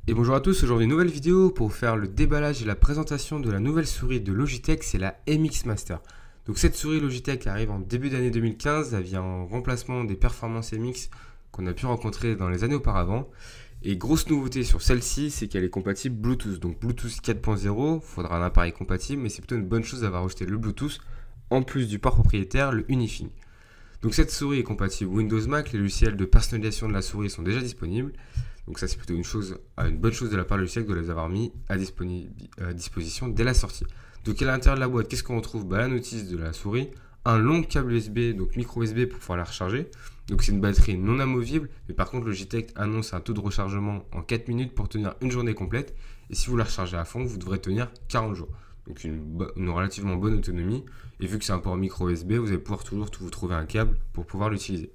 Et bonjour à tous, aujourd'hui nouvelle vidéo pour faire le déballage et la présentation de la nouvelle souris de Logitech, c'est la MX Master. Donc cette souris Logitech arrive en début d'année 2015, elle vient en remplacement des performances MX qu'on a pu rencontrer dans les années auparavant. Et grosse nouveauté sur celle-ci, c'est qu'elle est compatible Bluetooth. Donc Bluetooth 4.0, il faudra un appareil compatible, mais c'est plutôt une bonne chose d'avoir rejeté le Bluetooth, en plus du port propriétaire, le Unifying. Donc cette souris est compatible Windows Mac, les logiciels de personnalisation de la souris sont déjà disponibles. Donc ça c'est plutôt une bonne chose de la part de Logitech de les avoir mis à disposition dès la sortie. Donc à l'intérieur de la boîte, qu'est-ce qu'on retrouve? La notice de la souris, un long câble USB, donc micro USB pour pouvoir la recharger. Donc c'est une batterie non amovible, mais par contre Logitech annonce un taux de rechargement en 4 minutes pour tenir une journée complète. Et si vous la rechargez à fond, vous devrez tenir 40 jours. Donc une relativement bonne autonomie. Et vu que c'est un port micro USB, vous allez pouvoir toujours vous trouver un câble pour pouvoir l'utiliser.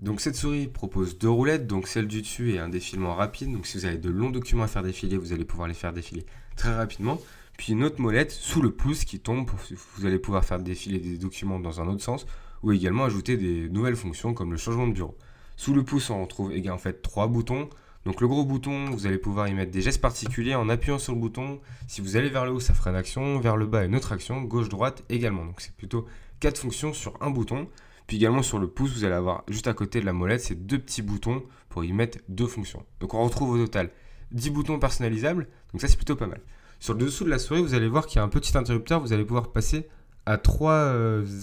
Donc cette souris propose deux roulettes, donc celle du dessus est un défilement rapide, donc si vous avez de longs documents à faire défiler, vous allez pouvoir les faire défiler très rapidement. Puis une autre molette sous le pouce qui tombe, vous allez pouvoir faire défiler des documents dans un autre sens, ou également ajouter des nouvelles fonctions comme le changement de bureau. Sous le pouce on retrouve en fait trois boutons. Donc le gros bouton, vous allez pouvoir y mettre des gestes particuliers en appuyant sur le bouton. Si vous allez vers le haut, ça fera une action, vers le bas une autre action, gauche-droite également. Donc c'est plutôt quatre fonctions sur un bouton. Puis également sur le pouce, vous allez avoir juste à côté de la molette ces deux petits boutons pour y mettre deux fonctions. Donc on retrouve au total 10 boutons personnalisables, donc ça c'est plutôt pas mal. Sur le dessous de la souris, vous allez voir qu'il y a un petit interrupteur, vous allez pouvoir passer à trois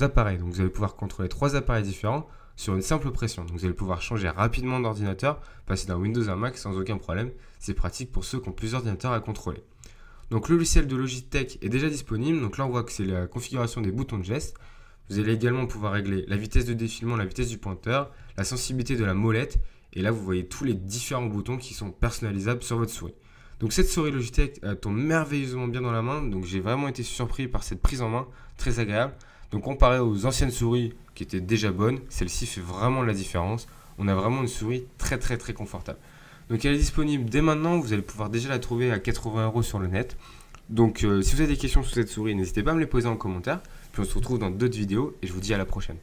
appareils. Donc vous allez pouvoir contrôler trois appareils différents sur une simple pression. Donc vous allez pouvoir changer rapidement d'ordinateur, passer d'un Windows à un Mac sans aucun problème. C'est pratique pour ceux qui ont plusieurs ordinateurs à contrôler. Donc le logiciel de Logitech est déjà disponible, donc là on voit que c'est la configuration des boutons de geste. Vous allez également pouvoir régler la vitesse de défilement, la vitesse du pointeur, la sensibilité de la molette. Et là, vous voyez tous les différents boutons qui sont personnalisables sur votre souris. Donc cette souris Logitech tombe merveilleusement bien dans la main. Donc j'ai vraiment été surpris par cette prise en main, très agréable. Donc comparé aux anciennes souris qui étaient déjà bonnes, celle-ci fait vraiment la différence. On a vraiment une souris très confortable. Donc elle est disponible dès maintenant. Vous allez pouvoir déjà la trouver à 80 € sur le net. Donc si vous avez des questions sur cette souris, n'hésitez pas à me les poser en commentaire. Puis on se retrouve dans d'autres vidéos et je vous dis à la prochaine.